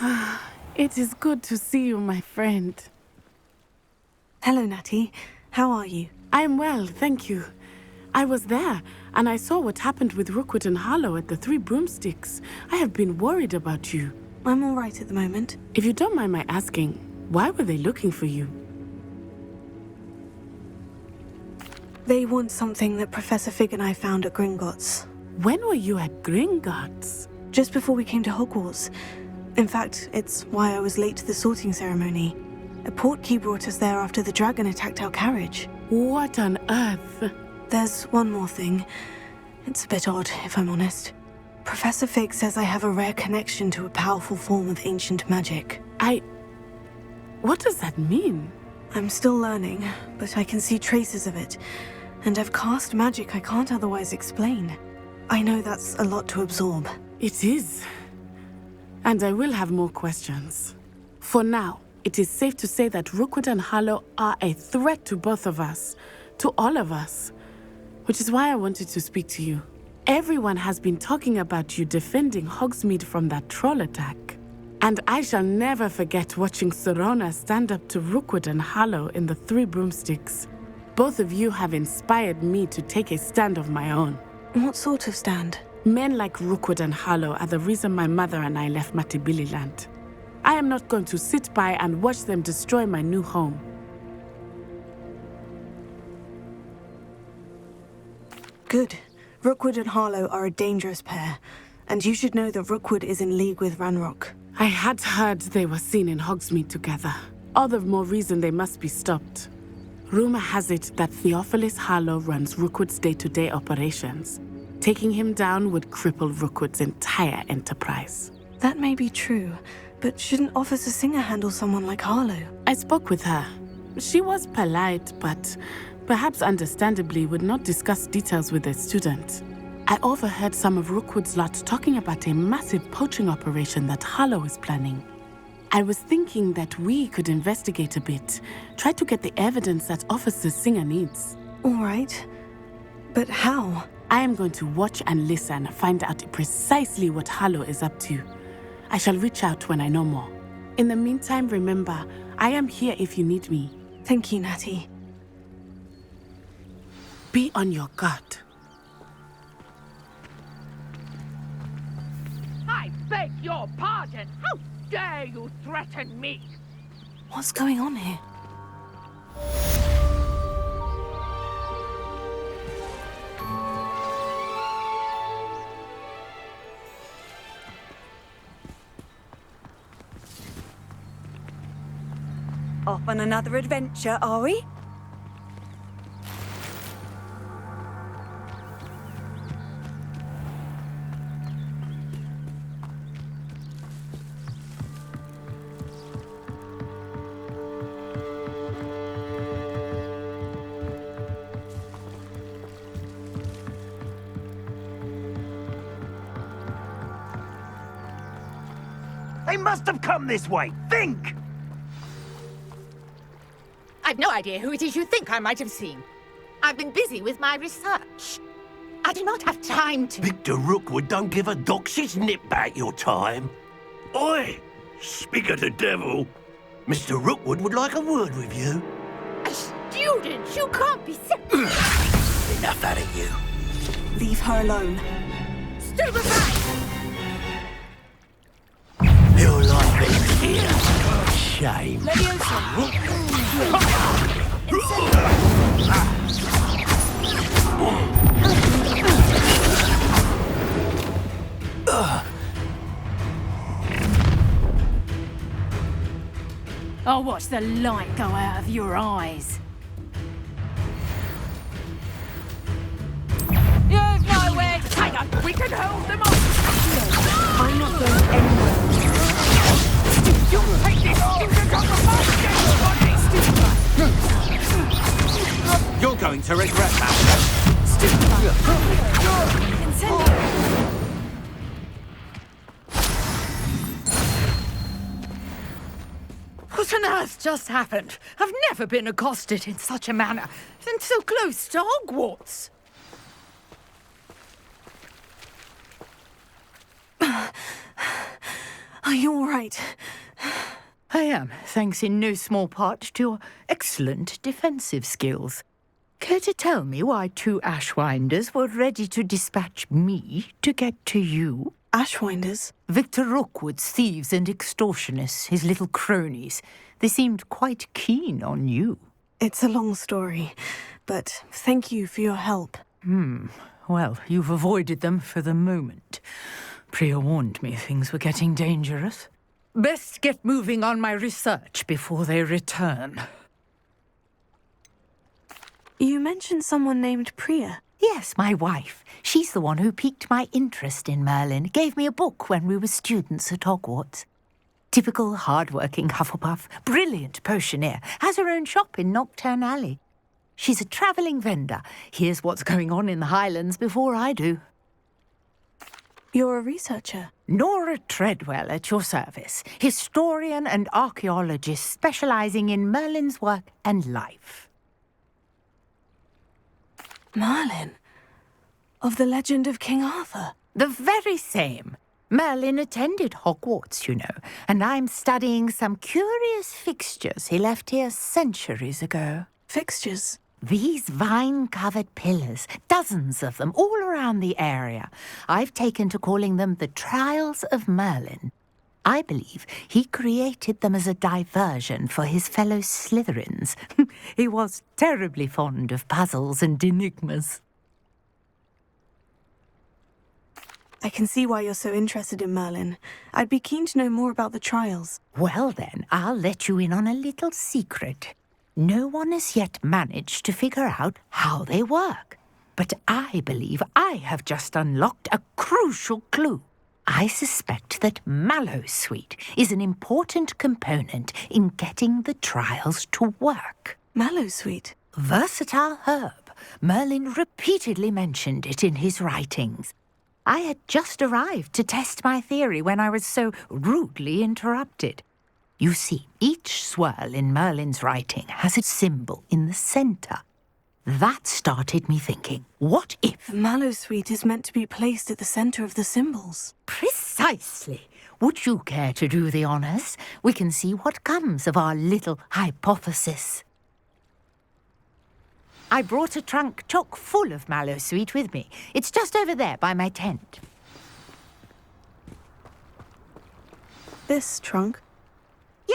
It is good to see you, my friend. Hello, Natty. How are you? I'm well, thank you. I was there, and I saw what happened with Rookwood and Harlow at the Three Broomsticks. I have been worried about you. I'm all right at the moment. If you don't mind my asking, why were they looking for you? They want something that Professor Fig and I found at Gringotts. When were you at Gringotts? Just before we came to Hogwarts. In fact, it's why I was late to the sorting ceremony. A portkey brought us there after the dragon attacked our carriage. What on earth? There's one more thing. It's a bit odd, if I'm honest. Professor Fig says I have a rare connection to a powerful form of ancient magic. What does that mean? I'm still learning, but I can see traces of it. And I've cast magic I can't otherwise explain. I know that's a lot to absorb. It is. And I will have more questions. For now, it is safe to say that Rookwood and Harlow are a threat to both of us. To all of us. Which is why I wanted to speak to you. Everyone has been talking about you defending Hogsmeade from that troll attack. And I shall never forget watching Sorona stand up to Rookwood and Harlow in the Three Broomsticks. Both of you have inspired me to take a stand of my own. What sort of stand? Men like Rookwood and Harlow are the reason my mother and I left Matibililand. I am not going to sit by and watch them destroy my new home. Good. Rookwood and Harlow are a dangerous pair. And you should know that Rookwood is in league with Ranrock. I had heard they were seen in Hogsmeade together. All the more reason they must be stopped. Rumor has it that Theophilus Harlow runs Rookwood's day-to-day operations. Taking him down would cripple Rookwood's entire enterprise. That may be true, but shouldn't Officer Singer handle someone like Harlow? I spoke with her. She was polite, but perhaps understandably would not discuss details with a student. I overheard some of Rookwood's lot talking about a massive poaching operation that Harlow is planning. I was thinking that we could investigate a bit, try to get the evidence that Officer Singer needs. All right. But how? I am going to watch and listen, find out precisely what Harlow is up to. I shall reach out when I know more. In the meantime, remember, I am here if you need me. Thank you, Natty. Be on your guard. I beg your pardon! How dare you threaten me? What's going on here? Off on another adventure, are we? They must have come this way. Think! I've no idea who it is you think I might have seen. I've been busy with my research. I do not have time to... Victor Rookwood don't give a doxy's nip back your time. Oi! Speak of the devil. Mr. Rookwood would like a word with you. A student? You can't be so... Enough out of you. Leave her alone. Stupefy! Your life is here. Shame. I'll watch the light go out of your eyes. Here's my way! Hang on, we can hold them off! I'm not going anywhere. You take this student off of my schedule, You're going to regret that. What on earth just happened? I've never been accosted in such a manner, and so close to Hogwarts. Are you all right? I am, thanks in no small part to your excellent defensive skills. Care to tell me why 2 Ashwinders were ready to dispatch me to get to you? Ashwinders? Victor Rookwood's thieves and extortionists, his little cronies. They seemed quite keen on you. It's a long story, but thank you for your help. Well, you've avoided them for the moment. Priya warned me things were getting dangerous. Best get moving on my research before they return. You mentioned someone named Priya. Yes, my wife. She's the one who piqued my interest in Merlin. Gave me a book when we were students at Hogwarts. Typical hard-working Hufflepuff, brilliant potioneer, has her own shop in Knockturn Alley. She's a travelling vendor. Hears what's going on in the Highlands before I do. You're a researcher? Nora Treadwell at your service, historian and archaeologist specialising in Merlin's work and life. Merlin? Of the legend of King Arthur? The very same. Merlin attended Hogwarts, you know, and I'm studying some curious fixtures he left here centuries ago. Fixtures? These vine-covered pillars, dozens of them, all around the area. I've taken to calling them the Trials of Merlin. I believe he created them as a diversion for his fellow Slytherins. He was terribly fond of puzzles and enigmas. I can see why you're so interested in Merlin. I'd be keen to know more about the trials. Well then, I'll let you in on a little secret. No one has yet managed to figure out how they work. But I believe I have just unlocked a crucial clue. I suspect that Mallowsweet is an important component in getting the trials to work. Mallowsweet? Versatile herb. Merlin repeatedly mentioned it in his writings. I had just arrived to test my theory when I was so rudely interrupted. You see, each swirl in Merlin's writing has a symbol in the centre. That started me thinking, what if... Mallowsweet is meant to be placed at the centre of the symbols. Precisely. Would you care to do the honours? We can see what comes of our little hypothesis. I brought a trunk chock full of Mallowsweet with me. It's just over there by my tent. This trunk?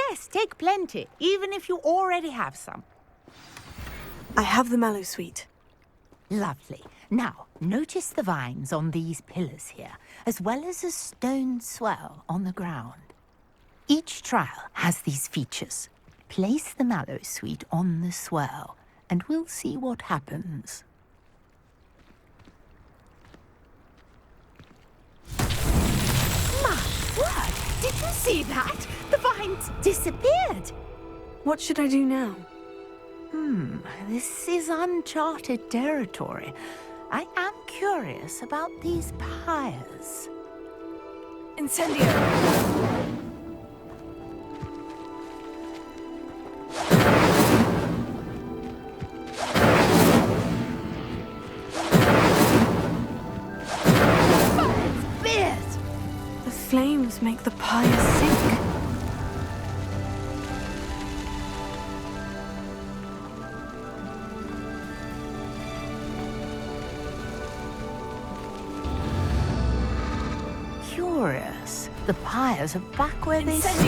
Yes, take plenty, even if you already have some. I have the Mallowsweet. Lovely. Now, notice the vines on these pillars here, as well as a stone swirl on the ground. Each trial has these features. Place the Mallowsweet on the swirl, and we'll see what happens. My word! Did you see that? The vines disappeared! What should I do now? This is uncharted territory. I am curious about these pyres. Incendio! The flames make the pyre sink. Curious. The pyres are back where they started.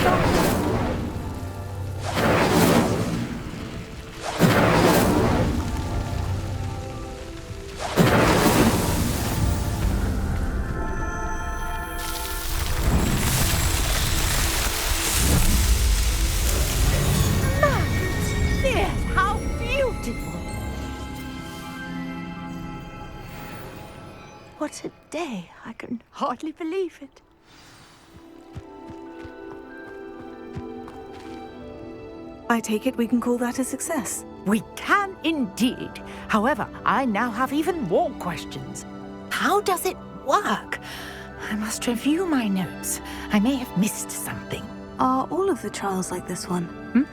How beautiful! What a day! I can hardly believe it. I take it we can call that a success. We can indeed. However, I now have even more questions. How does it work? I must review my notes. I may have missed something. Are all of the trials like this one?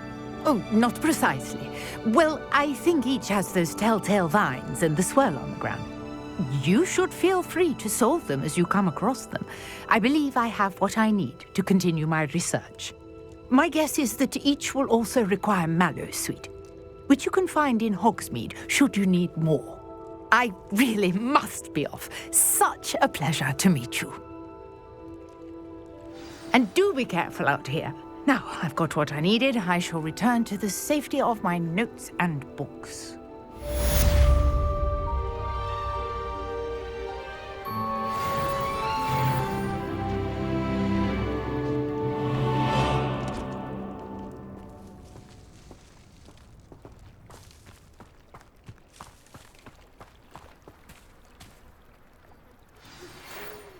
Oh, not precisely. Well, I think each has those telltale vines and the swirl on the ground. You should feel free to solve them as you come across them. I believe I have what I need to continue my research. My guess is that each will also require mallow sweet, which you can find in Hogsmeade should you need more. I really must be off. Such a pleasure to meet you. And do be careful out here. Now, I've got what I needed. I shall return to the safety of my notes and books.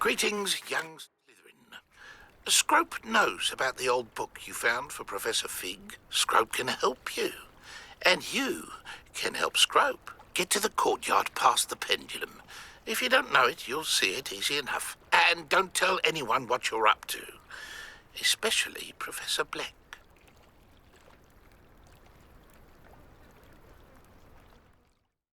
Greetings, young Slytherin. Scrope knows about the old book you found for Professor Fig. Scrope can help you. And you can help Scrope. Get to the courtyard past the pendulum. If you don't know it, you'll see it easy enough. And don't tell anyone what you're up to. Especially Professor Black.